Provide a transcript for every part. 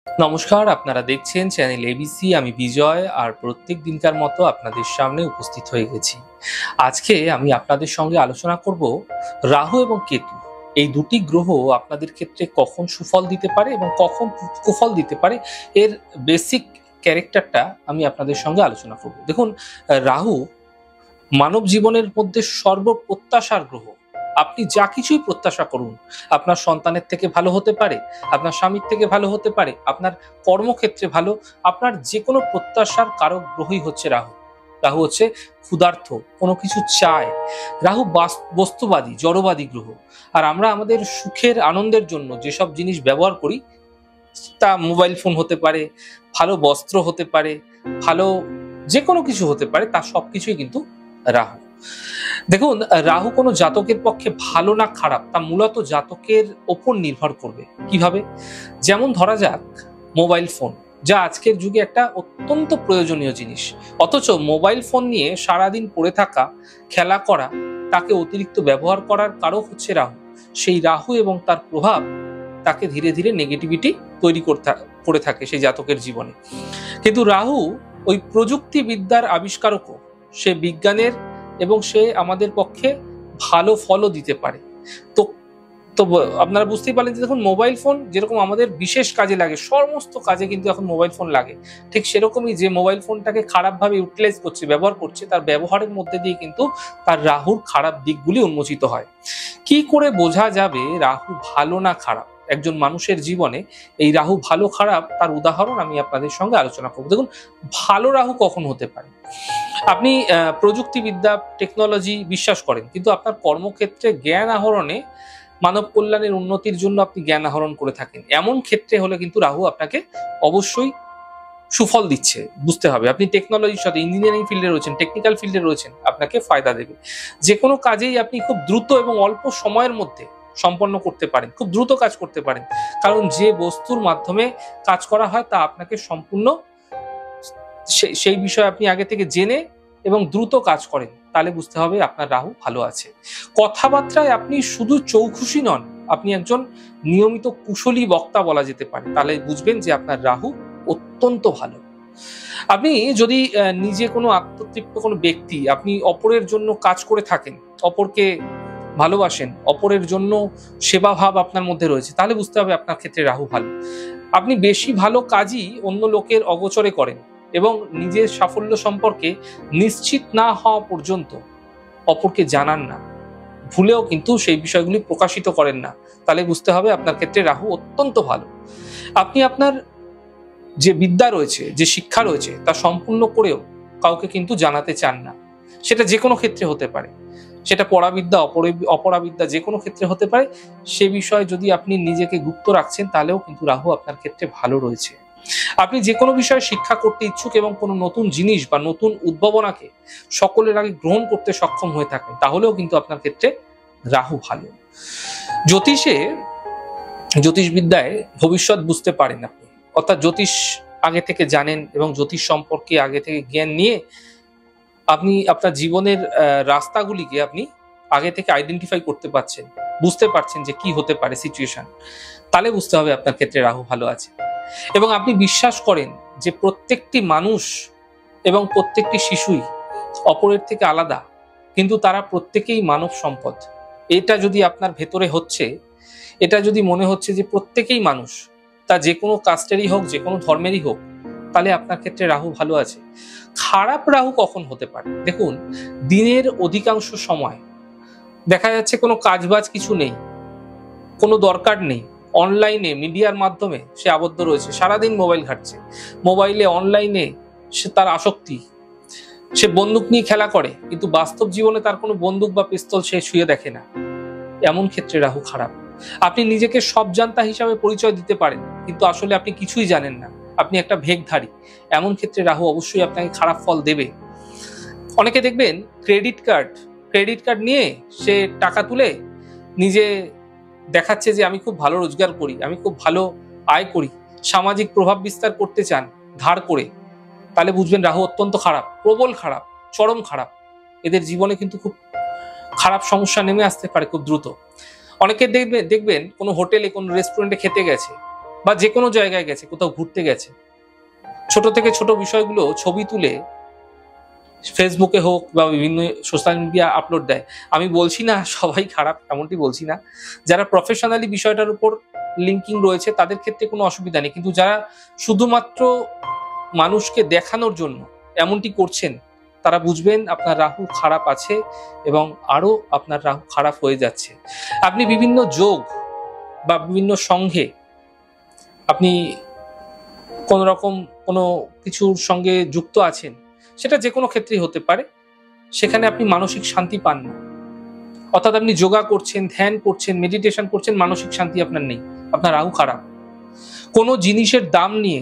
নমস্কার, আপনারা দেখছেন চ্যানেল এবিসি। আমি বিজয়, আর প্রত্যেক দিনকার মতো আপনাদের সামনে উপস্থিত হয়ে গেছি। আজকে আমি আপনাদের সঙ্গে আলোচনা করব রাহু এবং কেতু, এই দুটি গ্রহ আপনাদের ক্ষেত্রে কখন সুফল দিতে পারে এবং কখন কুফল দিতে পারে, এর বেসিক ক্যারেক্টারটা আমি আপনাদের সঙ্গে আলোচনা করব। দেখুন, রাহু মানব জীবনের মধ্যে সর্বপ্রত্যাশার গ্রহ। আপনি যা কিছুই প্রত্যাশা করুন, আপনার সন্তানের থেকে ভালো হতে পারে, আপনার স্বামীর থেকে ভালো হতে পারে, আপনার কর্মক্ষেত্রে ভালো, আপনার যে কোনো প্রত্যাশার কারক গ্রহই হচ্ছে রাহু। রাহু হচ্ছে ক্ষুধার্ত, কোনো কিছু চায়। রাহু বস্তুবাদী, জড়বাদী গ্রহ। আর আমরা আমাদের সুখের আনন্দের জন্য যেসব জিনিস ব্যবহার করি, তা মোবাইল ফোন হতে পারে, ভালো বস্ত্র হতে পারে, ভালো যে কোনো কিছু হতে পারে, তা সবকিছুই কিন্তু রাহু। দেখুন, রাহু কোনো জাতকের পক্ষে ভালো না খারাপ তা মূলত জাতকের ওপর নির্ভর করবে। কিভাবে? যেমন ধরা যাক মোবাইল ফোন, যা আজকের যুগে একটা অত্যন্ত প্রয়োজনীয় জিনিস, অথচ মোবাইল ফোন নিয়ে সারাদিন পড়ে থাকা, খেলা করা, তাকে অতিরিক্ত ব্যবহার করার কারক হচ্ছে রাহু। সেই রাহু এবং তার প্রভাব তাকে ধীরে ধীরে নেগেটিভিটি তৈরি করে থাকে সেই জাতকের জীবনে। কিন্তু রাহু ওই প্রযুক্তিবিদ্যার আবিষ্কারকও, সে বিজ্ঞানের, এবং সে আমাদের পক্ষে ভালো ফলও দিতে পারে। তো তো আপনারা বুঝতেই পারলেন যে দেখুন, মোবাইল ফোন যেরকম আমাদের বিশেষ কাজে লাগে, সমস্ত কাজে কিন্তু এখন মোবাইল ফোন লাগে, ঠিক সেরকমই যে মোবাইল ফোনটাকে খারাপভাবে ইউটিলাইজ করছে, ব্যবহার করছে, তার ব্যবহারের মধ্যে দিয়ে কিন্তু তার রাহুর খারাপ দিকগুলি উন্মোচিত হয়। কি করে বোঝা যাবে রাহু ভালো না খারাপ একজন মানুষের জীবনে? এই রাহু ভালো খারাপ তার উদাহরণ আমি আপনাদের সঙ্গে আলোচনা করব। দেখুন, ভালো রাহু কখন হতে পারে? আপনি প্রযুক্তিবিদ্যা, টেকনোলজি বিশ্বাস করেন, কিন্তু আপনার কর্মক্ষেত্রে জ্ঞান আহরণে, মানব কল্যাণের উন্নতির জন্য আপনি জ্ঞান আহরণ করে থাকেন, এমন ক্ষেত্রে হলে কিন্তু রাহু আপনাকে অবশ্যই সুফল দিচ্ছে। বুঝতে হবে, আপনি টেকনোলজির সাথে, ইঞ্জিনিয়ারিং ফিল্ডে রয়েছেন, টেকনিক্যাল ফিল্ডে রয়েছেন, আপনাকে ফায়দা দেবে। যে কোনো কাজেই আপনি খুব দ্রুত এবং অল্প সময়ের মধ্যে সম্পন্ন করতে পারেন, খুব দ্রুত কাজ করতে পারেন, কারণ যে বস্তুর মাধ্যমে কাজ করা হয় তা আপনাকে সম্পূর্ণ সেই বিষয়ে আপনি আগে থেকে জেনে এবং দ্রুত কাজ করেন, তাহলে বুঝতে হবে আপনার রাহু ভালো আছে। কথাবার্তায় আপনি শুধু চৌখুশি নন, আপনি একজন নিয়মিত কুশলী বক্তা বলা যেতে পারে, তাহলে বুঝবেন যে আপনার রাহু অত্যন্ত ভালো। আপনি যদি নিজে কোনো আত্মতৃপ্ত কোনো ব্যক্তি, আপনি অপরের জন্য কাজ করে থাকেন, অপরকে ভালোবাসেন, অপরের জন্য সেবাভাব আপনার মধ্যে রয়েছে, তাহলে বুঝতে হবে আপনার ক্ষেত্রে রাহু ভালো। আপনি বেশি ভালো কাজই অন্য লোকের অগোচরে করেন এবং নিজের সাফল্য সম্পর্কে নিশ্চিত না হওয়া পর্যন্ত অপরকে জানান না, ভুলেও কিন্তু সেই বিষয়গুলি প্রকাশিত করেন না, তাহলে বুঝতে হবে আপনার ক্ষেত্রে রাহু অত্যন্ত ভালো। আপনি আপনার যে বিদ্যা রয়েছে, যে শিক্ষা রয়েছে, তা সম্পূর্ণ করেও কাউকে কিন্তু জানাতে চান না। সেটা যে কোনো ক্ষেত্রে হতে পারে, সেটা পরাবিদ্যা, অপরাবিদ্যা, যে কোনো ক্ষেত্রে হতে পারে। সে বিষয়ে যদি আপনি নিজেকে গুপ্ত রাখছেন, তাহলেও কিন্তু রাহু আপনার ক্ষেত্রে ভালো রয়েছে। আপনি যে কোনো বিষয়ে শিক্ষা করতে ইচ্ছুক এবং কোনো নতুন জিনিস বা নতুন উদ্ভাবনাকে সকলের আগে গ্রহণ করতে সক্ষম হয়ে থাকেন, তাহলেও কিন্তু আপনার ক্ষেত্রে রাহু ভালো। জ্যোতিষবিদ্যায় ভবিষ্যৎ বুঝতে পারেন আপনি, অর্থাৎ জ্যোতিষ আগে থেকে জানেন এবং জ্যোতিষ সম্পর্কে আগে থেকে জ্ঞান নিয়ে আপনি আপনার জীবনের রাস্তাগুলিকে আপনি আগে থেকে আইডেন্টিফাই করতে পারছেন, বুঝতে পারছেন যে কি হতে পারে সিচুয়েশন, তাহলে বুঝতে হবে আপনার ক্ষেত্রে রাহু ভালো আছে। এবং আপনি বিশ্বাস করেন যে প্রত্যেকটি মানুষ এবং প্রত্যেকটি শিশুই অপরের থেকে আলাদা, কিন্তু তারা প্রত্যেকেই মানব সম্পদ। এটা যদি আপনার ভেতরে হচ্ছে, এটা যদি মনে হচ্ছে যে প্রত্যেকেই মানুষ, তা যে কোনো কাস্টেরই হোক, যে কোনো ধর্মেরই হোক, তাহলে আপনার ক্ষেত্রে রাহু ভালো আছে। খারাপ রাহু কখন হতে পারে? দেখুন, দিনের অধিকাংশ সময় দেখা যাচ্ছে কোনো কাজবাজ কিছু নেই, কোনো দরকার নেই, অনলাইনে মিডিয়ার মাধ্যমে সে আবদ্ধ রয়েছে, সারাদিন মোবাইল ঘাটছে, মোবাইলে অনলাইনে সে তার আসক্তি, সে বন্দুক নিয়ে খেলা করে, কিন্তু বাস্তব জীবনে তার কোনো বন্দুক বা পিস্তল সে ছুঁয়ে দেখে না, এমন ক্ষেত্রে রাহু খারাপ। আপনি নিজেকে সব জানতা হিসাবে পরিচয় দিতে পারেন, কিন্তু আসলে আপনি কিছুই জানেন না, আপনি একটা ভেকধারী, এমন ক্ষেত্রে রাহু অবশ্যই আপনাকে খারাপ ফল দেবে। অনেকে দেখবেন ক্রেডিট কার্ড নিয়ে সে টাকা তুলে নিজে দেখাচ্ছে যে আমি খুব ভালো রোজগার করি, আমি খুব ভালো আয় করি, সামাজিক প্রভাব বিস্তার করতে চান ধার করে, তাহলে বুঝবেন রাহু অত্যন্ত খারাপ, প্রবল খারাপ, চরম খারাপ। এদের জীবনে কিন্তু খুব খারাপ সমস্যা নেমে আসতে পারে খুব দ্রুত। অনেকে দেখবেন কোনো হোটেলে, কোনো রেস্টুরেন্টে খেতে গেছে, বা যে কোনো জায়গায় গেছে, কোথাও ঘুরতে গেছে, ছোট থেকে ছোট বিষয়গুলো ছবি তুলে ফেসবুকে হোক বা বিভিন্ন সোশ্যাল মিডিয়া আপলোড দেয়। আমি বলছি না সবাই খারাপ, এমনটি বলছি না। যারা প্রফেশনালি বিষয়টার উপর লিঙ্কিং রয়েছে তাদের ক্ষেত্রে কোনো অসুবিধা নেই, কিন্তু যারা শুধুমাত্র মানুষকে দেখানোর জন্য এমনটি করছেন তারা বুঝবেন আপনার রাহু খারাপ আছে এবং আরো আপনার রাহু খারাপ হয়ে যাচ্ছে। আপনি বিভিন্ন যোগ বা বিভিন্ন সংঘে আপনি কোন রকম কোনো কিছুর সঙ্গে যুক্ত আছেন, সেটা যে কোনো ক্ষেত্রেই হতে পারে, সেখানে আপনি মানসিক শান্তি পান না। অর্থাৎ আপনি যোগা করছেন, ধ্যান করছেন, মেডিটেশন করছেন, মানসিক শান্তি আপনার নেই, আপনার রাহু খারাপ। কোনো জিনিসের দাম নিয়ে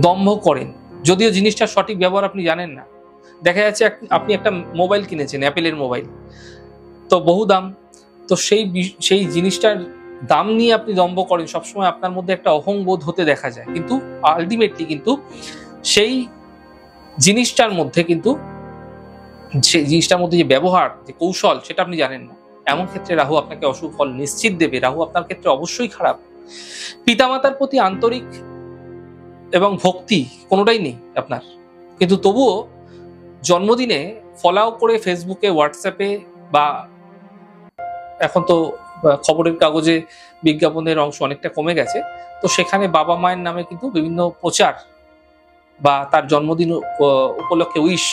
দম্ভ করেন, যদিও জিনিসটা সঠিক ব্যবহার আপনি জানেন না। দেখা যাচ্ছে আপনি একটা মোবাইল কিনেছেন, অ্যাপেলের মোবাইল, তো বহু দাম, তো সেই জিনিসটার দাম নিয়ে আপনি দম্ভ করেন, সবসময় আপনার মধ্যে একটা অহংবোধ হতে দেখা যায়, কিন্তু আলটিমেটলি কিন্তু সেই জিনিসটার মধ্যে যে ব্যবহার, যে কৌশল, সেটা আপনি জানেন না। এমন ক্ষেত্রে রাহু আপনাকে অশুভ ফল নিশ্চিত দেবে। রাহু আপনার ক্ষেত্রে অবশ্যই খারাপ। পিতামাতার প্রতি আন্তরিক এবং ভক্তি কোনোটাই নেই আপনার, কিন্তু তবুও জন্মদিনে ফলাও করে ফেসবুকে, হোয়াটসঅ্যাপে বা এখন তো খবরের কাগজে বিজ্ঞাপনের অংশ অনেকটা কমে গেছে, তো সেখানে বাবা মায়ের নামে কিন্তু বিভিন্ন প্রচার বা তার জন্মদিন উপলক্ষে উইশ,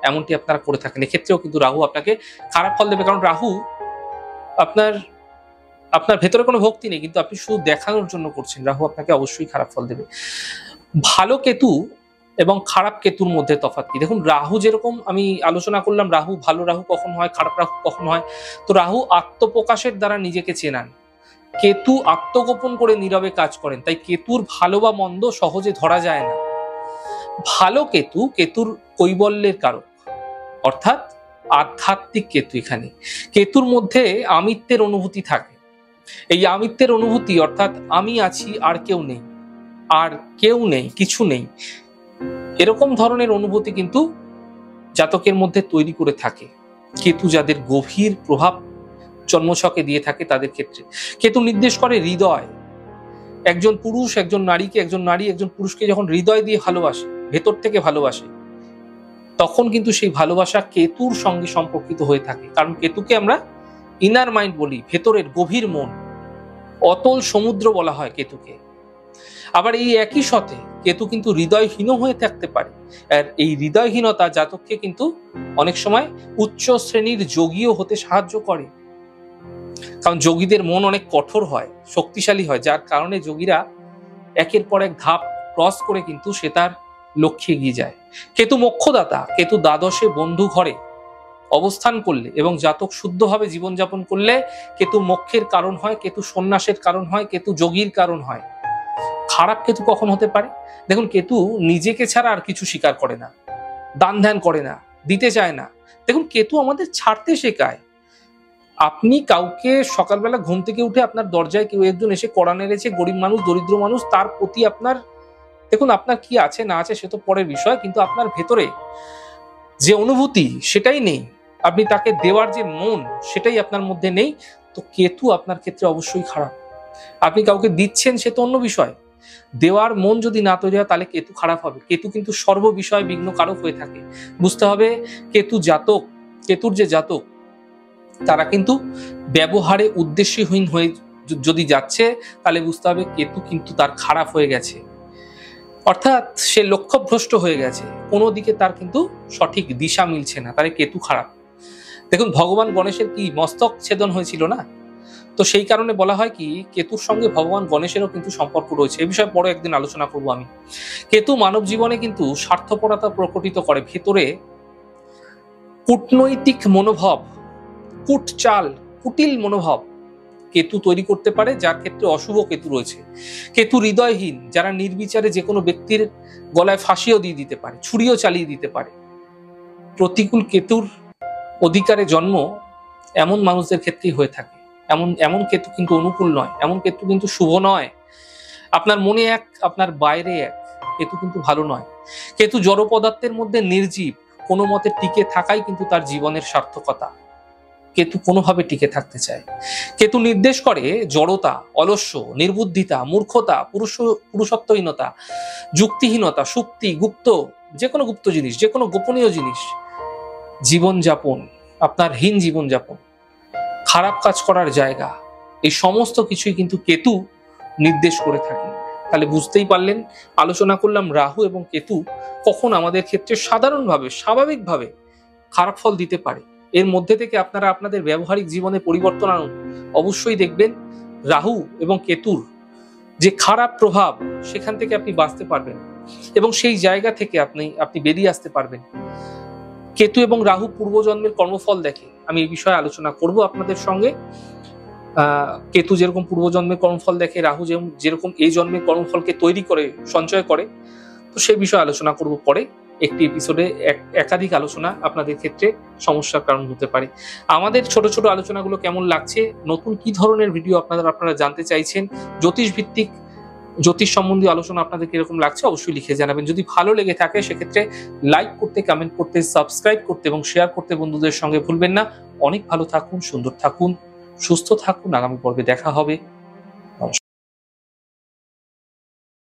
এমনটি আপনারা করে থাকেন। এক্ষেত্রেও কিন্তু রাহু আপনাকে খারাপ ফল দেবে, কারণ রাহু আপনার ভেতরে কোনো ভক্তি নেই, কিন্তু আপনি শুধু দেখানোর জন্য করছেন। রাহু আপনাকে অবশ্যই খারাপ ফল দেবে। ভালো কেতু এবং খারাপ কেতুর মধ্যে তফাৎ কি? দেখুন, রাহু যেরকম আমি আলোচনা করলাম, রাহু ভালো রাহু কখন হয়, খারাপ রাহু কখন হয়, তো রাহু আত্মপ্রকাশের দ্বারা নিজেকে চেনান, কেতু আত্মগোপন করে নীরবে কাজ করেন। তাই কেতুর ভালো বা মন্দ সহজে ধরা যায় না। ভালো কেতু কেতুর কৈবল্যের কারক, অর্থাৎ আধ্যাত্মিক কেতু। এখানে কেতুর মধ্যে আমিত্বের অনুভূতি থাকে। এই আমিত্বের অনুভূতি অর্থাৎ আমি আছি আর কেউ নেই, আর কেউ নেই, কিছু নেই, এরকম ধরনের অনুভূতি কিন্তু জাতকের মধ্যে তৈরি করে থাকে কেতু। যাদের গভীর প্রভাব জন্মছকে দিয়ে থাকে তাদের ক্ষেত্রে কেতু নির্দেশ করে হৃদয়। একজন পুরুষ একজন নারীকে, একজন নারী একজন পুরুষকে যখন হৃদয় দিয়ে ভালোবাসে, ভেতর থেকে ভালোবাসে, তখন কিন্তু সেই ভালোবাসা কেতুর সঙ্গে সম্পর্কিত হয়ে থাকে। কারণ কেতুকে আমরা ইনার মাইন্ড বলি, ভেতরের গভীর মন, অতল সমুদ্র বলা হয় কেতুকে। আবার এই একই সাথে কেতু কিন্তু হৃদয়হীন হয়ে থাকতে পারে, আর এই হৃদয়হীনতা জাতককে কিন্তু অনেক সময় উচ্চ শ্রেণীর যোগীও হতে সাহায্য করে। কারণ যোগীদের মন অনেক কঠোর হয়, শক্তিশালী হয়, যার কারণে যোগীরা একের পর এক ধাপ ক্রস করে কিন্তু সে তার লক্ষ্যে এগিয়ে যায়। কেতু মোক্ষদাতা, কেতু দ্বাদশে বন্ধু ঘরে অবস্থান করলে এবং জাতক শুদ্ধভাবে জীবনযাপন করলে কেতু মোক্ষের কারণ হয়, কেতু সন্ন্যাসের কারণ হয়, কেতু যোগীর কারণ হয়। খারাপ কেতু কখন হতে পারে? দেখুন, কেতু নিজেকে ছাড়া আর কিছু স্বীকার করে না, দান ধ্যান করে না, দিতে চায় না। দেখুন, কেতু আমাদের ছাড়তে শেখায়। আপনি কাউকে সকালবেলা ঘুম থেকে উঠে আপনার দরজায় কেউ একজন এসে কড়া নেড়েছে, গরিব মানুষ, দরিদ্র মানুষ, তার প্রতি আপনার, দেখুন আপনার কি আছে না আছে সে তো পরের বিষয়, কিন্তু আপনার ভেতরে যে অনুভূতি সেটাই নেই, আপনি তাকে দেওয়ার যে মন সেটাই আপনার মধ্যে নেই, তো কেতু আপনার ক্ষেত্রে অবশ্যই খারাপ। আপনি কাউকে দিচ্ছেন সে তো অন্য বিষয়, দেওয়ার মন যদি না তৈরি হয় তাহলে কেতু খারাপ হবে। কেতু কিন্তু সর্ব বিষয় বিঘ্ন কারক হয়ে থাকে। বুঝতে হবে কেতুর যে জাতক তারা কিন্তু ব্যবহারে উদ্দেশ্যহীন হয়ে যদি যাচ্ছে, তাহলে বুঝতে হবে কেতু কিন্তু তার খারাপ হয়ে গেছে, অর্থাৎ সে লক্ষ্যভ্রষ্ট হয়ে গেছে, কোনো দিকে তার কিন্তু সঠিক দিশা মিলছে না, তাহলে কেতু খারাপ। দেখুন, ভগবান গণেশের কি মস্তক ছেদন হয়েছিল না, তো সেই কারণে বলা হয় কি কেতুর সঙ্গে ভগবান গণেশেরও কিন্তু সম্পর্ক রয়েছে। এই বিষয়ে পরে একদিন আলোচনা করবো আমি। কেতু মানব জীবনে কিন্তু স্বার্থপরতা প্রকটিত করে, ভেতরে কূটনৈতিক মনোভাব, কুটিল মনোভাব কেতু তৈরি করতে পারে, যার ক্ষেত্রে অশুভ কেতু রয়েছে। কেতু হৃদয়হীন, যারা নির্বিচারে যে কোনো ব্যক্তির গলায় ফাঁসিও দিয়ে দিতে পারে, ছুরিও চালিয়ে দিতে পারে। প্রতিকূল কেতুর অধিকারে জন্ম এমন মানুষদের ক্ষেত্রেই হয়ে থাকে। এমন কেতু কিন্তু অনুকূল নয়, এমন কেতু কিন্তু শুভ নয়। আপনার মনে এক, আপনার বাইরে এক, কেতু কিন্তু ভালো নয়। কেতু জড় পদার্থের মধ্যে নির্জীব, কোনো মতে টিকে থাকাই কিন্তু তার জীবনের সার্থকতা। কেতু কোনোভাবে টিকে থাকতে চায়। কেতু নির্দেশ করে জড়তা, অলস্য, নির্বুদ্ধিতা, মূর্খতা, পুরুষত্বহীনতা, যুক্তিহীনতা, সুপ্তি, যে কোনো গুপ্ত জিনিস, যে কোনো গোপনীয় জিনিস, জীবনযাপন, আপনার হীন জীবনযাপন, খারাপ কাজ করার জায়গা, এই সমস্ত কিছুই কিন্তু কেতু নির্দেশ করে থাকে। তাহলে বুঝতেই পারলেন, আলোচনা করলাম রাহু এবং কেতু কখন আমাদের ক্ষেত্রে সাধারণভাবে, স্বাভাবিকভাবে খারাপ ফল দিতে পারে। এর মধ্যে থেকে আপনারা আপনাদের ব্যবহারিক জীবনে পরিবর্তন আনুন, অবশ্যই দেখবেন রাহু এবং কেতুর যে খারাপ প্রভাব, সেখান থেকে আপনি বাঁচতে পারবেন এবং সেই জায়গা থেকে আপনি বেরিয়ে আসতে পারবেন। কেতু এবং রাহু পূর্বজন্মের কর্মফল দেখে, আমি এই বিষয়ে আলোচনা করব আপনাদের সঙ্গে। কেতু যেরকম পূর্বজন্মের কর্মফল দেখে, রাহু যেরকম এই জন্মের কর্মফলকে তৈরি করে, সঞ্চয় করে, তো সেই বিষয়ে আলোচনা করব পরে। একটি এপিসোডে একাধিক আলোচনা আপনাদের ক্ষেত্রে সমস্যার কারণ হতে পারে। আমাদের ছোট ছোট আলোচনাগুলো কেমন লাগছে, নতুন কি ধরনের ভিডিও আপনারা জানতে চাইছেন, জ্যোতিষ সম্বন্ধী আলোচনা আপনাদের কিরকম লাগছে, অবশ্যই লিখে জানাবেন। যদি ভালো লেগে থাকে সেক্ষেত্রে লাইক করতে, কমেন্ট করতে, সাবস্ক্রাইব করতে এবং শেয়ার করতে বন্ধুদের সঙ্গে ভুলবেন না। অনেক ভালো থাকুন, সুন্দর থাকুন, সুস্থ থাকুন। আগামী পর্বে দেখা হবে।